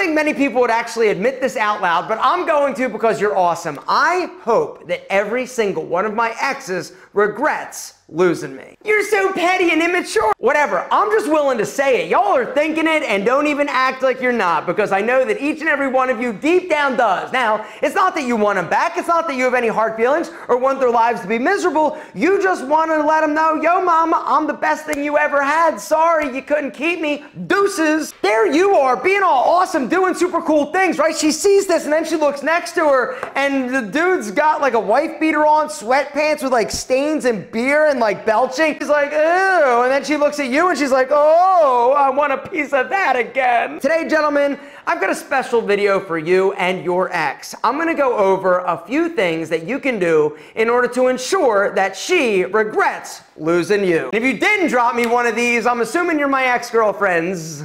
think many people would actually admit this out loud, but I'm going to because you're awesome. I hope that every single one of my exes regrets losing me. You're so petty and immature. Whatever, I'm just willing to say it. Y'all are thinking it and don't even act like you're not, because I know that each and every one of you deep down does. Now, it's not that you want them back. It's not that you have any hard feelings or want their lives to be miserable. You just want to let them know, yo mama, I'm the best thing you ever had. Sorry, you couldn't keep me. Deuces. There you are, being all awesome, doing super cool things, right? She sees this and then she looks next to her and the dude's got like a wife beater on, sweatpants with like stains and beer and like belching. She's like, ew. And then she looks at you and she's like, oh, I want a piece of that again. Today, gentlemen, I've got a special video for you and your ex. I'm gonna go over a few things that you can do in order to ensure that she regrets losing you. And if you didn't drop me one of these, I'm assuming you're my ex-girlfriends.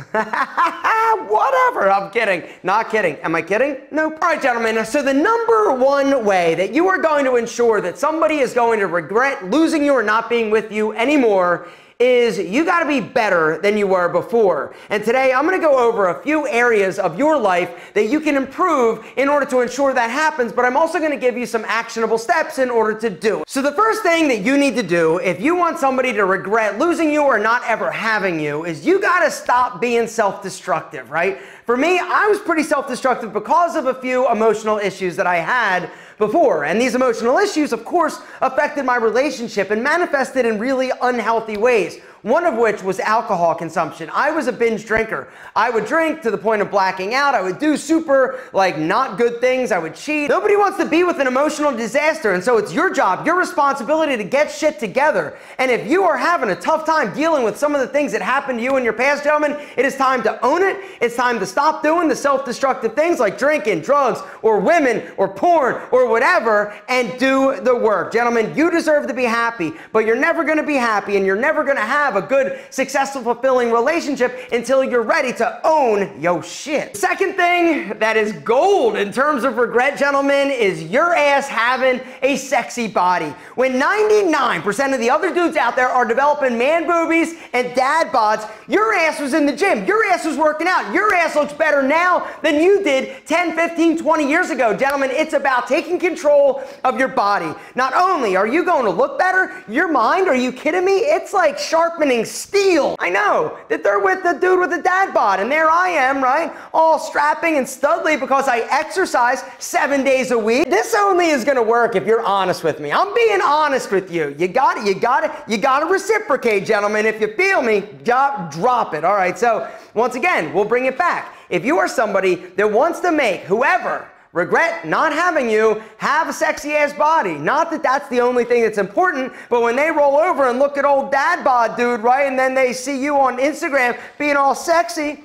Whatever, I'm kidding. Not kidding. Am I kidding? Nope. All right, gentlemen, so the number one way that you are going to ensure that somebody is going to regret losing you or not being with you anymore is you got to be better than you were before. And today I'm going to go over a few areas of your life that you can improve in order to ensure that happens, but I'm also going to give you some actionable steps in order to do it. So the first thing that you need to do if you want somebody to regret losing you or not ever having you is you got to stop being self-destructive, right? For me, I was pretty self-destructive because of a few emotional issues that I had before. And these emotional issues, of course, affected my relationship and manifested in really unhealthy ways. One of which was alcohol consumption. I was a binge drinker. I would drink to the point of blacking out. I would do super, like, not good things. I would cheat. Nobody wants to be with an emotional disaster, and so it's your job, your responsibility to get shit together. And if you are having a tough time dealing with some of the things that happened to you in your past, gentlemen, it is time to own it. It's time to stop doing the self-destructive things like drinking, drugs, or women, or porn, or whatever, and do the work. Gentlemen, you deserve to be happy, but you're never gonna be happy, and you're never gonna have a good, successful, fulfilling relationship until you're ready to own your shit. Second thing that is gold in terms of regret, gentlemen, is your ass having a sexy body. When 99% of the other dudes out there are developing man boobies and dad bods, your ass was in the gym. Your ass was working out. Your ass looks better now than you did 10, 15, 20 years ago. Gentlemen, it's about taking control of your body. Not only are you going to look better, your mind, are you kidding me? It's like sharpening steel. I know that they're with the dude with the dad bod, and there I am, right? All strapping and studly because I exercise 7 days a week. This only is gonna work if you're honest with me. I'm being honest with you. You gotta reciprocate, gentlemen. If you feel me, drop it. All right, so once again, we'll bring it back. If you are somebody that wants to make whoever regret not having you have a sexy ass body. Not that that's the only thing that's important, but when they roll over and look at old dad bod dude, right, and then they see you on Instagram being all sexy,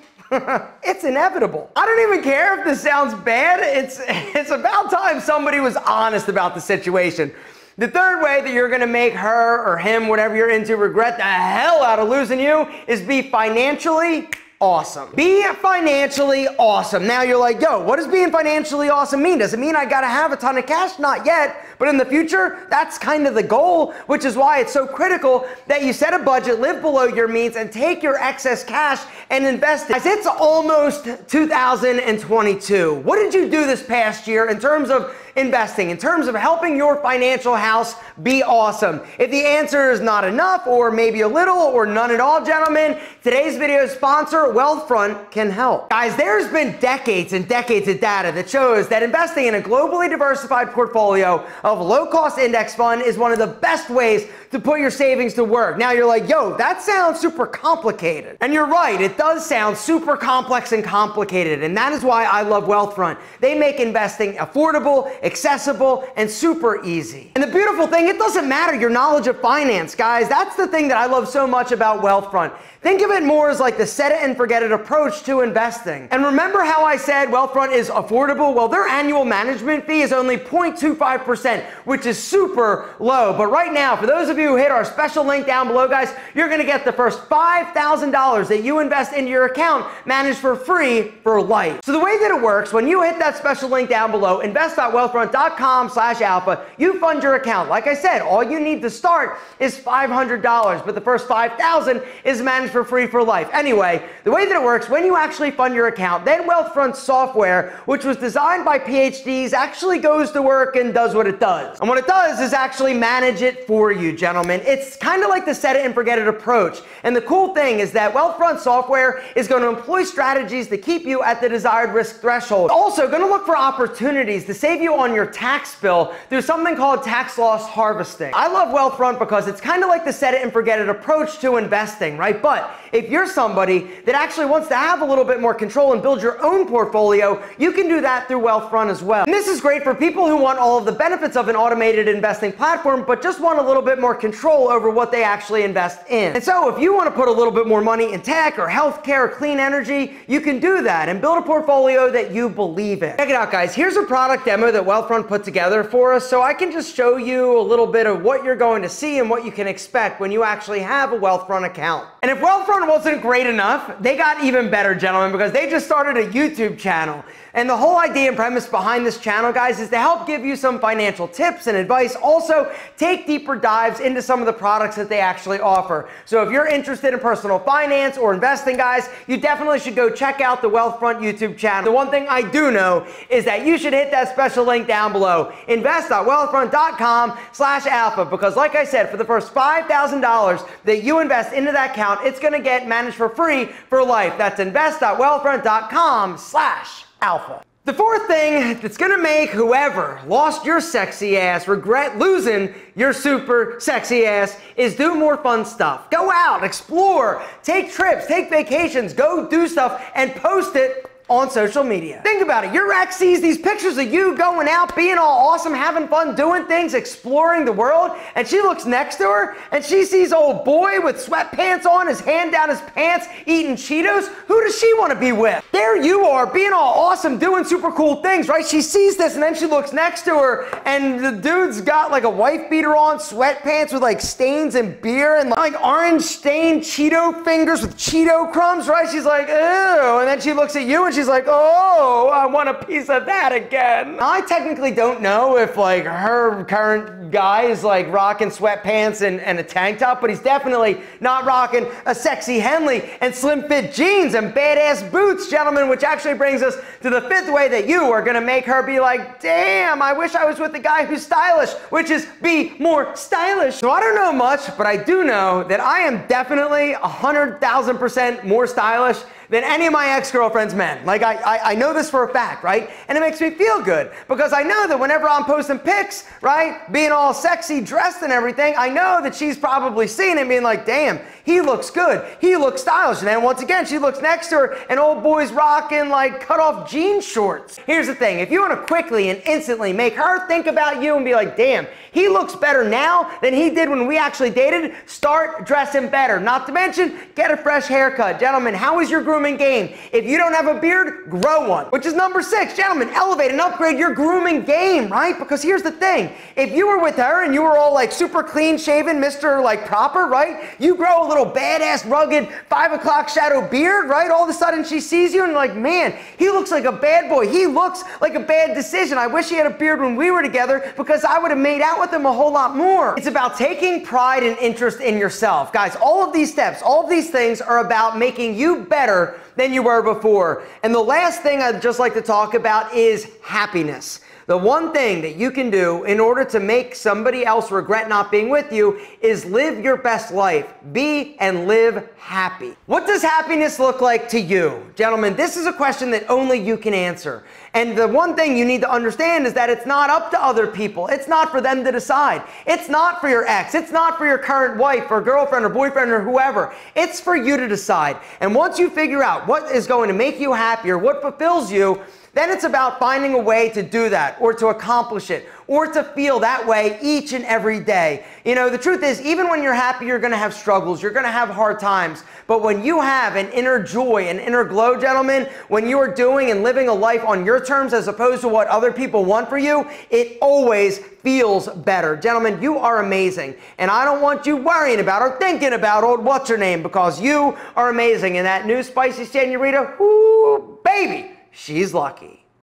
it's inevitable. I don't even care if this sounds bad. It's about time somebody was honest about the situation. The third way that you're gonna make her or him, whatever you're into, regret the hell out of losing you is be financially awesome. Be financially awesome. Now you're like, yo, what does being financially awesome mean? Does it mean I gotta have a ton of cash? Not yet, but in the future, that's kind of the goal, which is why it's so critical that you set a budget, live below your means, and take your excess cash and invest it. Guys, it's almost 2022. What did you do this past year in terms of investing, in terms of helping your financial house be awesome? If the answer is not enough, or maybe a little, or none at all, gentlemen, today's video sponsor, Wealthfront, can help. Guys, there's been decades and decades of data that shows that investing in a globally diversified portfolio of low-cost index fund is one of the best ways to put your savings to work. Now you're like, yo, that sounds super complicated. And you're right, it does sound super complex and complicated, and that is why I love Wealthfront. They make investing affordable, accessible, and super easy. And the beautiful thing, it doesn't matter your knowledge of finance, guys. That's the thing that I love so much about Wealthfront. Think of it more as like the set it and forget it approach to investing. And remember how I said Wealthfront is affordable? Well, their annual management fee is only 0.25%, which is super low. But right now, for those of you who hit our special link down below, guys, you're gonna get the first $5,000 that you invest into your account managed for free for life. So the way that it works, when you hit that special link down below, invest.wealthfront wealthfront.com/alpha. You fund your account. Like I said, all you need to start is $500, but the first $5,000 is managed for free for life. Anyway, the way that it works, when you actually fund your account, then Wealthfront software, which was designed by PhDs, actually goes to work and does what it does. And what it does is actually manage it for you, gentlemen. It's kind of like the set it and forget it approach. And the cool thing is that Wealthfront software is going to employ strategies to keep you at the desired risk threshold. Also, going to look for opportunities to save you on your tax bill through something called tax loss harvesting. I love Wealthfront because it's kind of like the set it and forget it approach to investing, right? But if you're somebody that actually wants to have a little bit more control and build your own portfolio, you can do that through Wealthfront as well. And this is great for people who want all of the benefits of an automated investing platform, but just want a little bit more control over what they actually invest in. And so if you want to put a little bit more money in tech or healthcare or clean energy, you can do that and build a portfolio that you believe in. Check it out, guys. Here's a product demo that Wealthfront put together for us, so I can just show you a little bit of what you're going to see and what you can expect when you actually have a Wealthfront account. And if Wealthfront wasn't great enough, they got even better, gentlemen, because they just started a YouTube channel. And the whole idea and premise behind this channel, guys, is to help give you some financial tips and advice. Also, take deeper dives into some of the products that they actually offer. So if you're interested in personal finance or investing, guys, you definitely should go check out the Wealthfront YouTube channel. The one thing I do know is that you should hit that special link down below, invest.wealthfront.com/alpha, because like I said, for the first $5,000 that you invest into that account, it's going to get managed for free for life. That's invest.wealthfront.com/alpha. The fourth thing that's gonna make whoever lost your sexy ass regret losing your super sexy ass is do more fun stuff. Go out, explore, take trips, take vacations, go do stuff and post it on social media. Think about it. Your ex sees these pictures of you going out, being all awesome, having fun, doing things, exploring the world, and she looks next to her and she sees old boy with sweatpants on, his hand down his pants, eating Cheetos. Who does she want to be with? There you are, being all awesome, doing super cool things, right? She sees this and then she looks next to her and the dude's got like a wife beater on, sweatpants with like stains and beer and like orange stained Cheeto fingers with Cheeto crumbs, right? She's like, ew. And then she looks at you and she's like, oh, I want a piece of that again. I technically don't know if like her current guy is like rocking sweatpants and a tank top, but he's definitely not rocking a sexy Henley and slim fit jeans and badass boots, gentlemen, which actually brings us to the fifth way that you are gonna make her be like, damn, I wish I was with the guy who's stylish, which is be more stylish. So I don't know much, but I do know that I am definitely 100,000% more stylish than any of my ex-girlfriend's men. Like, I know this for a fact, right? And it makes me feel good because I know that whenever I'm posting pics, right, being all sexy, dressed and everything, I know that she's probably seeing it and being like, damn, he looks good. He looks stylish. And then once again, she looks next to her and old boy's rocking like cut-off jean shorts. Here's the thing. If you want to quickly and instantly make her think about you and be like, damn, he looks better now than he did when we actually dated, start dressing better. Not to mention, get a fresh haircut. Gentlemen, how is your grooming game? If you don't have a beard, grow one. Which is number 6. Gentlemen, elevate and upgrade your grooming game, right? Because here's the thing. If you were with her and you were all like super clean shaven, Mr. like proper, right? You grow a little badass, rugged 5 o'clock shadow beard, right? All of a sudden she sees you and like, man, he looks like a bad boy. He looks like a bad decision. I wish he had a beard when we were together because I would have made out with him a whole lot more. It's about taking pride and interest in yourself. Guys, all of these steps, all of these things are about making you better than you were before. And the last thing I'd just like to talk about is happiness. The one thing that you can do in order to make somebody else regret not being with you is live your best life. Be and live happy. What does happiness look like to you? Gentlemen, this is a question that only you can answer. And the one thing you need to understand is that it's not up to other people. It's not for them to decide. It's not for your ex. It's not for your current wife or girlfriend or boyfriend or whoever. It's for you to decide. And once you figure out what is going to make you happier, what fulfills you, then it's about finding a way to do that or to accomplish it or to feel that way each and every day. You know, the truth is, even when you're happy, you're going to have struggles. You're going to have hard times. But when you have an inner joy, an inner glow, gentlemen, when you are doing and living a life on your terms as opposed to what other people want for you, it always feels better. Gentlemen, you are amazing. And I don't want you worrying about or thinking about old what's-her-name because you are amazing. And that new spicy senorita, whoo, baby, she's lucky.